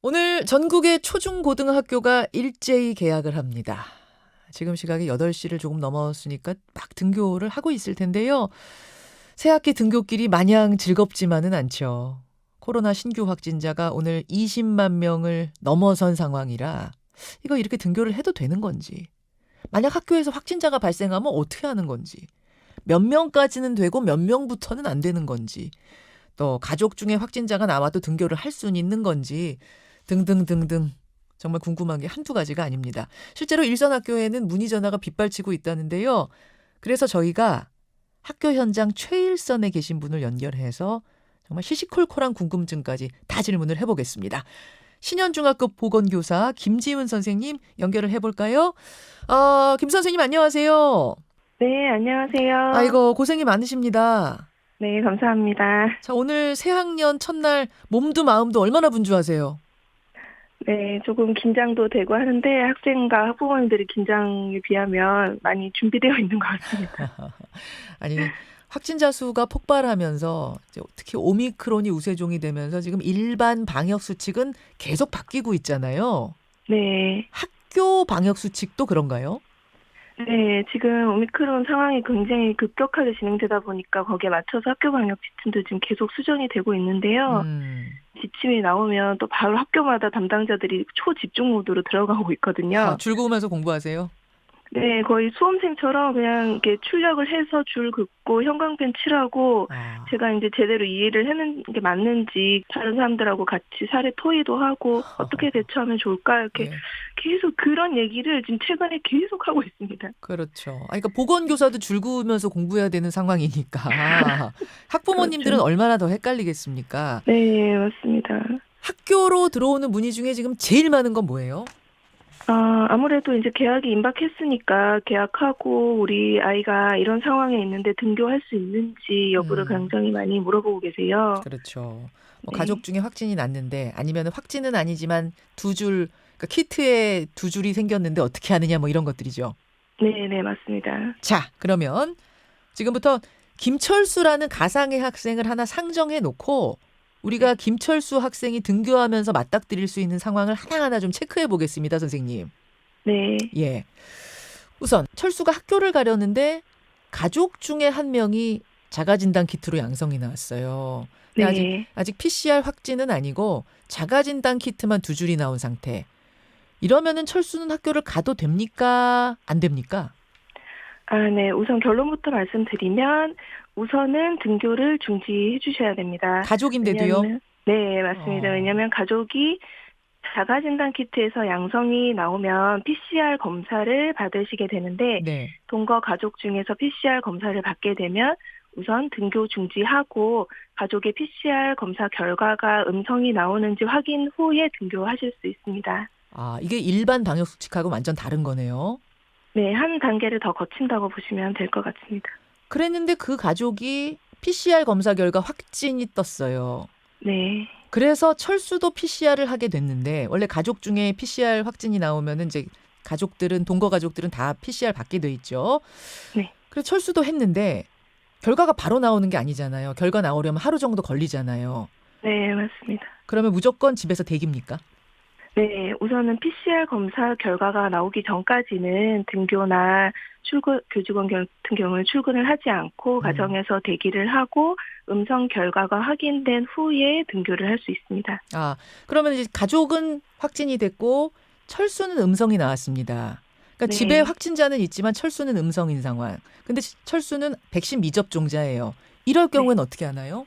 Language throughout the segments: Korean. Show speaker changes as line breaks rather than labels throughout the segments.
오늘 전국의 초중고등학교가 일제히 개학을 합니다. 지금 시각이 8시를 조금 넘었으니까 막 등교를 하고 있을 텐데요. 새학기 등교길이 마냥 즐겁지만은 않죠. 코로나 신규 확진자가 오늘 20만 명을 넘어선 상황이라 이거 이렇게 등교를 해도 되는 건지, 만약 학교에서 확진자가 발생하면 어떻게 하는 건지, 몇 명까지는 되고 몇 명부터는 안 되는 건지, 또 가족 중에 확진자가 나와도 등교를 할 수는 있는 건지 등등등등 정말 궁금한 게 한두 가지가 아닙니다. 실제로 일선 학교에는 문의 전화가 빗발치고 있다는데요. 그래서 저희가 학교 현장 최일선에 계신 분을 연결해서 정말 시시콜콜한 궁금증까지 다 질문을 해보겠습니다. 신현중학교 보건교사 김지훈 선생님 연결을 해볼까요? 김 선생님 안녕하세요.
네, 안녕하세요.
아이고 고생이 많으십니다.
네, 감사합니다.
자, 오늘 새학년 첫날 몸도 마음도 얼마나 분주하세요?
네, 조금 긴장도 되고 하는데 학생과 학부모님들이 긴장에 비하면 많이 준비되어 있는 것 같습니다.
아니, 확진자 수가 폭발하면서 이제 특히 오미크론이 우세종이 되면서 지금 일반 방역 수칙은 계속 바뀌고 있잖아요.
네,
학교 방역 수칙도 그런가요?
네, 지금 오미크론 상황이 굉장히 급격하게 진행되다 보니까 거기에 맞춰서 학교 방역 지침도 지금 계속 수정이 되고 있는데요. 지침이 나오면 또 바로 학교마다 담당자들이 초집중 모드로 들어가고 있거든요.
줄구면서 공부하세요?
네, 거의 수험생처럼 그냥 이렇게 출력을 해서 줄 긋고 형광펜 칠하고 제가 이제 제대로 이해를 하는 게 맞는지 다른 사람들하고 같이 사례 토의도 하고 어떻게 대처하면 좋을까 이렇게
예.
계속 그런 얘기를 지금 최근에 계속 하고 있습니다.
그렇죠. 그러니까 보건교사도 줄구면서 공부해야 되는 상황이니까 학부모님들은
그렇죠.
얼마나 더 헷갈리겠습니까?
네, 맞습니다.
학교로 들어오는 문의 중에 지금 제일 많은 건 뭐예요?
아무래도 이제 개학이 임박했으니까 개학하고 우리 아이가 이런 상황에 있는데 등교할 수 있는지 여부를 굉장히 많이 물어보고 계세요.
그렇죠. 뭐
네.
가족 중에 확진이 났는데 아니면 확진은 아니지만 그러니까 키트에 2줄이 생겼는데 어떻게 하느냐 뭐 이런 것들이죠.
네, 네, 맞습니다.
자, 그러면 지금부터 김철수라는 가상의 학생을 하나 상정해 놓고 우리가 김철수 학생이 등교하면서 맞닥뜨릴 수 있는 상황을 하나하나 좀 체크해 보겠습니다, 선생님.
네.
예. 우선 철수가 학교를 가려는데 가족 중에 한 명이 자가진단 키트로 양성이 나왔어요. 근데
네.
아직 PCR 확진은 아니고 자가진단 키트만 2줄이 나온 상태. 이러면은 철수는 학교를 가도 됩니까? 안 됩니까?
네. 우선 결론부터 말씀드리면 우선은 등교를 중지해 주셔야 됩니다.
가족인데도요?
네, 맞습니다. 왜냐하면 가족이 자가진단 키트에서 양성이 나오면 PCR 검사를 받으시게 되는데
네.
동거 가족 중에서 PCR 검사를 받게 되면 우선 등교 중지하고 가족의 PCR 검사 결과가 음성이 나오는지 확인 후에 등교하실 수 있습니다.
이게 일반 방역 수칙하고 완전 다른 거네요.
네, 한 단계를 더 거친다고 보시면 될 것 같습니다.
그랬는데 그 가족이 PCR 검사 결과 확진이 떴어요.
네.
그래서 철수도 PCR을 하게 됐는데 원래 가족 중에 PCR 확진이 나오면은 이제 동거 가족들은 다 PCR 받게 돼 있죠.
네.
그래서 철수도 했는데 결과가 바로 나오는 게 아니잖아요. 결과 나오려면 하루 정도 걸리잖아요.
네, 맞습니다.
그러면 무조건 집에서 대기입니까?
네, 우선은 PCR 검사 결과가 나오기 전까지는 등교나 교직원 같은 경우는 출근을 하지 않고 가정에서 대기를 하고 음성 결과가 확인된 후에 등교를 할 수 있습니다.
그러면 이제 가족은 확진이 됐고 철수는 음성이 나왔습니다. 그러니까
네.
집에 확진자는 있지만 철수는 음성인 상황. 근데 철수는 백신 미접종자예요. 이럴 경우에는 어떻게 하나요?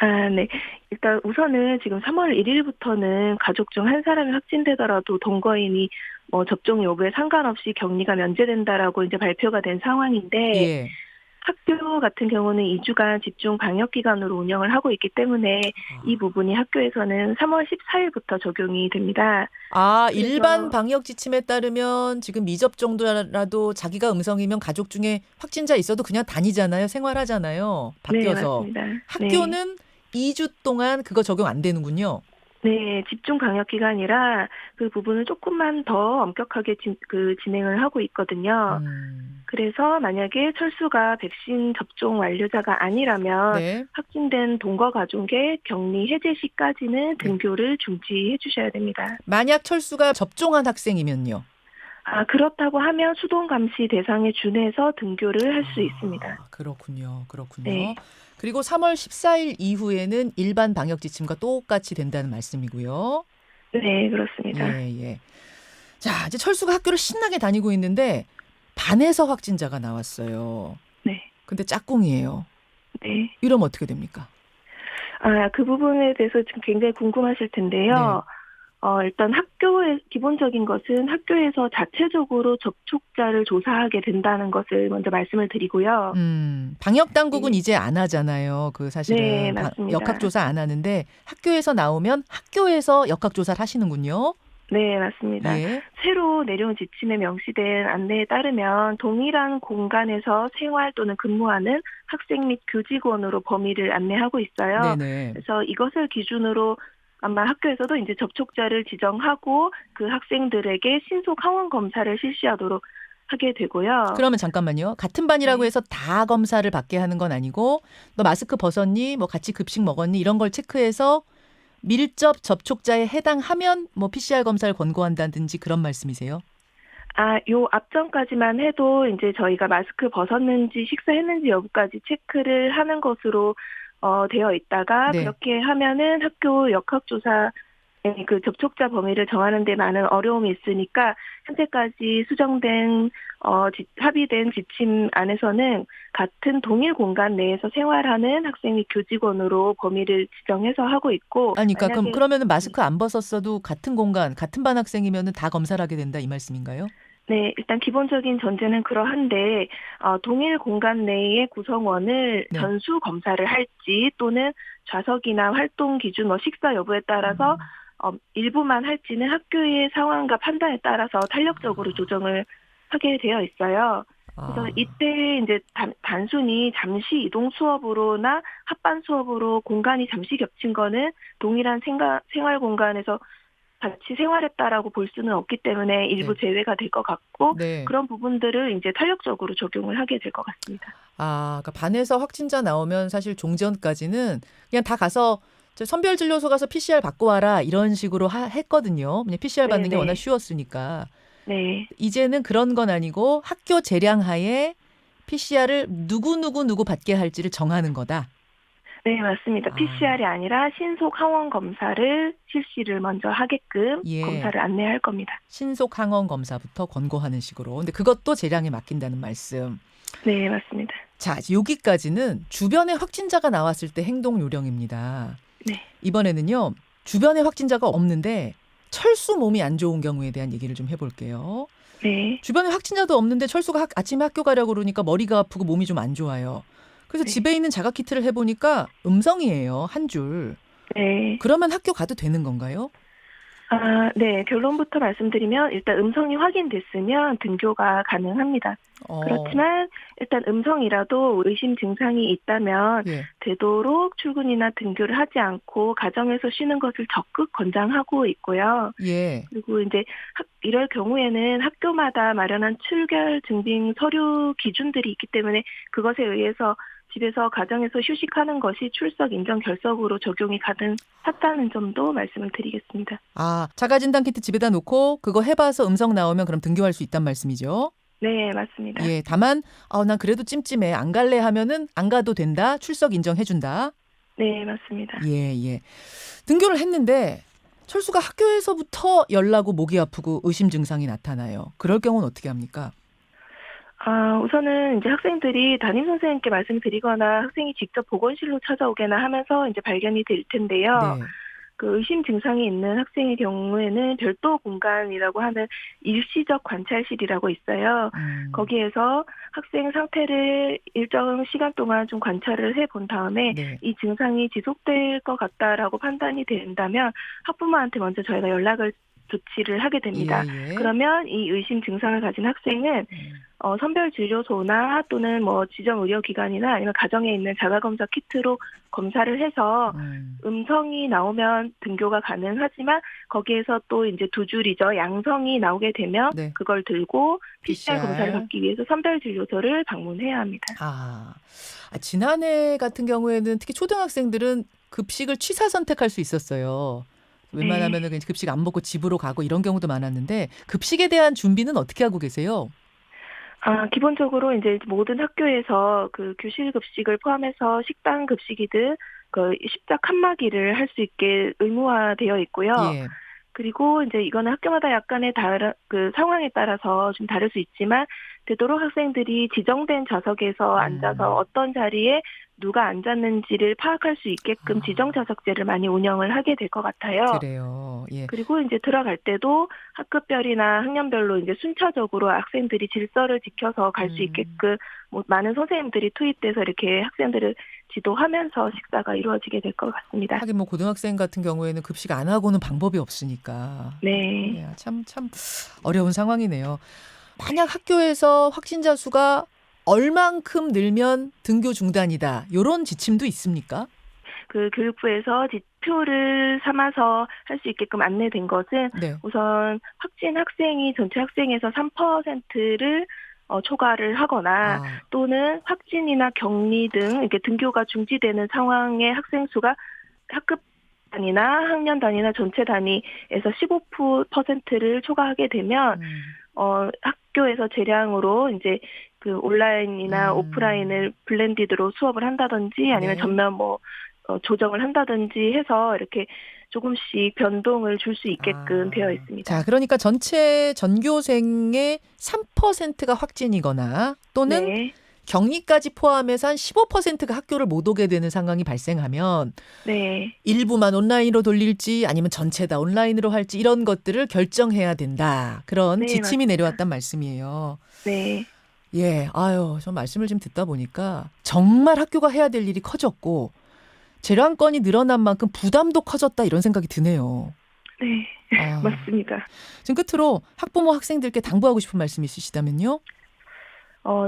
네. 일단 우선은 지금 3월 1일부터는 가족 중 한 사람이 확진되더라도 동거인이 접종 여부에 상관없이 격리가 면제된다라고 이제 발표가 된 상황인데
예.
학교 같은 경우는 2주간 집중 방역 기간으로 운영을 하고 있기 때문에 이 부분이 학교에서는 3월 14일부터 적용이 됩니다.
일반 방역 지침에 따르면 지금 미접종자라도 자기가 음성이면 가족 중에 확진자 있어도 그냥 다니잖아요. 생활하잖아요. 바뀌어서.
네, 맞습니다.
학교는 2주 동안 그거 적용 안 되는군요.
네, 집중 방역 기간이라 그 부분을 조금만 더 엄격하게 진행을 하고 있거든요.
음.
그래서 만약에 철수가 백신 접종 완료자가 아니라면
네.
확진된 동거 가족의 격리 해제 시까지는
네.
등교를 중지해 주셔야 됩니다.
만약 철수가 접종한 학생이면요.
그렇다고 하면 수동 감시 대상에 준해서 등교를 할 수 있습니다.
그렇군요. 그렇군요.
네.
그리고 3월 14일 이후에는 일반 방역 지침과 똑같이 된다는 말씀이고요.
네, 그렇습니다.
예, 예. 자, 이제 철수가 학교를 신나게 다니고 있는데 반에서 확진자가 나왔어요.
네.
근데 짝꿍이에요.
네.
이러면 어떻게 됩니까?
그 부분에 대해서 지금 굉장히 궁금하실
네.
텐데요. 일단 기본적인 것은 학교에서 자체적으로 접촉자를 조사하게 된다는 것을 먼저 말씀을 드리고요.
방역 당국은
네,
이제 안 하잖아요. 그
네,
사실은
맞습니다.
역학조사 안 하는데 학교에서 나오면 학교에서 역학조사를 하시는군요.
네, 맞습니다.
예.
새로 내려온 지침에 명시된 안내에 따르면 동일한 공간에서 생활 또는 근무하는 학생 및 교직원으로 범위를 안내하고 있어요.
네네.
그래서 이것을 기준으로 아마 학교에서도 이제 접촉자를 지정하고 그 학생들에게 신속 항원 검사를 실시하도록 하게 되고요.
그러면 잠깐만요. 같은 반이라고
네.
해서 다 검사를 받게 하는 건 아니고 너 마스크 벗었니? 뭐 같이 급식 먹었니? 이런 걸 체크해서 밀접 접촉자에 해당하면 뭐 PCR 검사를 권고한다든지 그런 말씀이세요?
요 앞전까지만 해도 이제 저희가 마스크 벗었는지 식사했는지 여부까지 체크를 하는 것으로 되어 있다가
네.
그렇게 하면은 학교 역학조사 그 접촉자 범위를 정하는 데 많은 어려움이 있으니까 현재까지 수정된 합의된 지침 안에서는 같은 동일 공간 내에서 생활하는 학생 및 교직원으로 범위를 지정해서 하고 있고
아니, 그러니까
만약에
그러면은 마스크 안 벗었어도 같은 공간, 같은 반 학생이면은 다 검사를 하게 된다 이 말씀인가요?
네, 일단 기본적인 전제는 그러한데 동일 공간 내의 구성원을
네.
전수 검사를 할지 또는 좌석이나 활동 기준, 식사 여부에 따라서 일부만 할지는 학교의 상황과 판단에 따라서 탄력적으로 조정을 하게 되어 있어요. 그래서
아,
이때 이제 단순히 잠시 이동 수업으로나 합반 수업으로 공간이 잠시 겹친 거는 동일한 생활 공간에서 같이 생활했다라고 볼 수는 없기 때문에 일부
네.
제외가 될 것 같고
네.
그런 부분들을 이제 탄력적으로 적용을 하게 될 것 같습니다.
그러니까 반에서 확진자 나오면 사실 종전까지는 그냥 다 가서 저 선별진료소 가서 PCR 받고 와라 이런 식으로 했거든요. 그냥 PCR
네,
받는 게 워낙
네,
쉬웠으니까.
네,
이제는 그런 건 아니고 학교 재량 하에 PCR을 누구 받게 할지를 정하는 거다.
네, 맞습니다.
아,
PCR이 아니라 신속 항원 검사를 실시를 먼저 하게끔
예.
검사를 안내할 겁니다.
신속 항원 검사부터 권고하는 식으로. 근데 그것도 재량에 맡긴다는 말씀.
네, 맞습니다.
자, 여기까지는 주변에 확진자가 나왔을 때 행동 요령입니다.
네,
이번에는요. 주변에 확진자가 없는데 철수 몸이 안 좋은 경우에 대한 얘기를 좀 해볼게요.
네,
주변에 확진자도 없는데 철수가 아침에 학교 가려고 그러니까 머리가 아프고 몸이 좀 안 좋아요. 그래서
네,
집에 있는 자가 키트를 해보니까 음성이에요. 한 줄.
네.
그러면 학교 가도 되는 건가요?
네. 결론부터 말씀드리면 일단 음성이 확인됐으면 등교가 가능합니다.
어,
그렇지만 일단 음성이라도 의심 증상이 있다면
예.
되도록 출근이나 등교를 하지 않고 가정에서 쉬는 것을 적극 권장하고 있고요.
예.
그리고 이제 이럴 경우에는 학교마다 마련한 출결 증빙 서류 기준들이 있기 때문에 그것에 의해서 집에서 가정에서 휴식하는 것이 출석 인정 결석으로 적용이 가능하다는 점도 말씀을 드리겠습니다.
자가진단 키트 집에다 놓고 그거 해봐서 음성 나오면 그럼 등교할 수 있단 말씀이죠?
네, 맞습니다.
예. 다만, 난 그래도 찜찜해. 안 갈래 하면은 안 가도 된다. 출석 인정해준다.
네, 맞습니다.
예, 예. 등교를 했는데 철수가 학교에서부터 열나고 목이 아프고 의심 증상이 나타나요. 그럴 경우는 어떻게 합니까?
우선은 이제 학생들이 담임 선생님께 말씀드리거나 학생이 직접 보건실로 찾아오거나 하면서 이제 발견이 될 텐데요.
네.
그 의심 증상이 있는 학생의 경우에는 별도 공간이라고 하는 일시적 관찰실이라고 있어요.
음,
거기에서 학생 상태를 일정 시간 동안 좀 관찰을 해본 다음에
네.
이 증상이 지속될 것 같다라고 판단이 된다면 학부모한테 먼저 저희가 연락을 조치를 하게 됩니다.
예, 예.
그러면 이 의심 증상을 가진 학생은 선별진료소나 또는 뭐 지정 의료기관이나 아니면 가정에 있는 자가검사 키트로 검사를 해서 음성이 나오면 등교가 가능하지만 거기에서 또 이제 두 줄이죠. 양성이 나오게 되면
네.
그걸 들고 PCR 검사를
PCR.
받기 위해서 선별진료소를 방문해야 합니다.
지난해 같은 경우에는 특히 초등학생들은 급식을 취사 선택할 수 있었어요. 웬만하면은 그냥 급식 안 먹고 집으로 가고 이런 경우도 많았는데 급식에 대한 준비는 어떻게 하고 계세요?
기본적으로 이제 모든 학교에서 그 교실 급식을 포함해서 식당 급식이든 그 십자 칸막이를 할 수 있게 의무화되어 있고요.
예.
그리고 이제 이거는 학교마다 약간의 그 상황에 따라서 좀 다를 수 있지만 되도록 학생들이 지정된 좌석에서 앉아서 어떤 자리에 누가 앉았는지를 파악할 수 있게끔 지정 좌석제를 많이 운영을 하게 될 것 같아요.
그래요. 예.
그리고 이제 들어갈 때도 학급별이나 학년별로 이제 순차적으로 학생들이 질서를 지켜서 갈 수 있게끔 뭐 많은 선생님들이 투입돼서 이렇게 학생들을 지도하면서 식사가 이루어지게 될 것 같습니다.
하긴 뭐 고등학생 같은 경우에는 급식 안 하고는 방법이 없으니까.
네.
예, 참 어려운 상황이네요. 만약 학교에서 확진자 수가 얼만큼 늘면 등교 중단이다. 이런 지침도 있습니까?
그 교육부에서 지표를 삼아서 할 수 있게끔 안내된 것은
네.
우선 확진 학생이 전체 학생에서 3%를 초과를 하거나 또는 확진이나 격리 등 이렇게 등교가 중지되는 상황의 학생 수가 학급 단위나 학년 단위나 전체 단위에서 15%를 초과하게 되면 학교에서 재량으로 이제 그 온라인이나 오프라인을 블렌디드로 수업을 한다든지 아니면
네.
전면 뭐 조정을 한다든지 해서 이렇게 조금씩 변동을 줄 수 있게끔 되어 있습니다.
자, 그러니까 전체 전교생의 3%가 확진이거나 또는
네.
격리까지 포함해서 한 15%가 학교를 못 오게 되는 상황이 발생하면
네.
일부만 온라인으로 돌릴지 아니면 전체 다 온라인으로 할지 이런 것들을 결정해야 된다. 그런
네,
지침이
맞습니다.
내려왔단 말씀이에요.
네.
예, 저 말씀을 좀 듣다 보니까 정말 학교가 해야 될 일이 커졌고 재량권이 늘어난 만큼 부담도 커졌다 이런 생각이 드네요.
네. 맞습니다.
지금 끝으로 학부모 학생들께 당부하고 싶은 말씀 있으시다면요?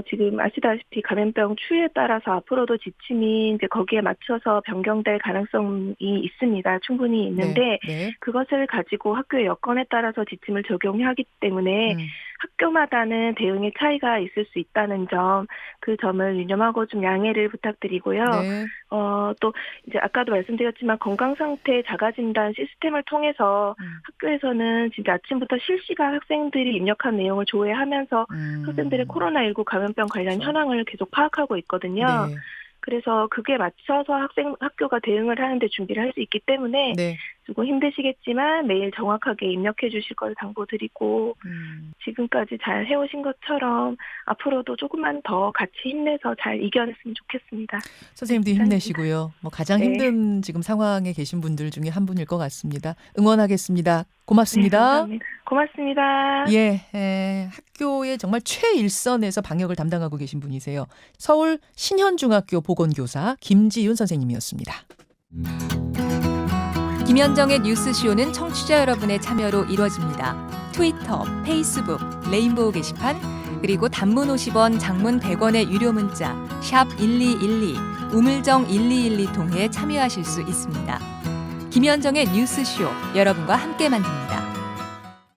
지금 아시다시피 감염병 추이에 따라서 앞으로도 지침이 이제 거기에 맞춰서 변경될 가능성이 있습니다. 충분히 있는데
네.
그것을 가지고 학교의 여건에 따라서 지침을 적용하기 때문에 학교마다는 대응의 차이가 있을 수 있다는 점, 그 점을 유념하고 좀 양해를 부탁드리고요.
네.
또 이제 아까도 말씀드렸지만 건강상태 자가진단 시스템을 통해서 학교에서는 진짜 아침부터 실시간 학생들이 입력한 내용을 조회하면서 학생들의 코로나19 감염병 관련
그렇죠.
현황을 계속 파악하고 있거든요.
네.
그래서 그게 맞춰서 학교가 대응을 하는데 준비를 할 수 있기 때문에
네.
조금 힘드시겠지만 매일 정확하게 입력해 주실 걸 당부드리고 지금까지 잘 해오신 것처럼 앞으로도 조금만 더 같이 힘내서 잘 이겨냈으면 좋겠습니다.
선생님도 힘내시고요. 뭐 가장
네.
힘든 지금 상황에 계신 분들 중에 한 분일 것 같습니다. 응원하겠습니다. 고맙습니다.
네, 감사합니다. 고맙습니다.
예, 학교의 정말 최일선에서 방역을 담당하고 계신 분이세요. 서울 신현중학교 보건교사 김지윤 선생님이었습니다.
김현정의 뉴스쇼는 청취자 여러분의 참여로 이루어집니다. 트위터, 페이스북, 레인보우 게시판, 그리고 단문 50원, 장문 100원의 유료 문자 샵 1212, 우물정 1212 통해 참여하실 수 있습니다. 김현정의 뉴스쇼, 여러분과 함께 만듭니다.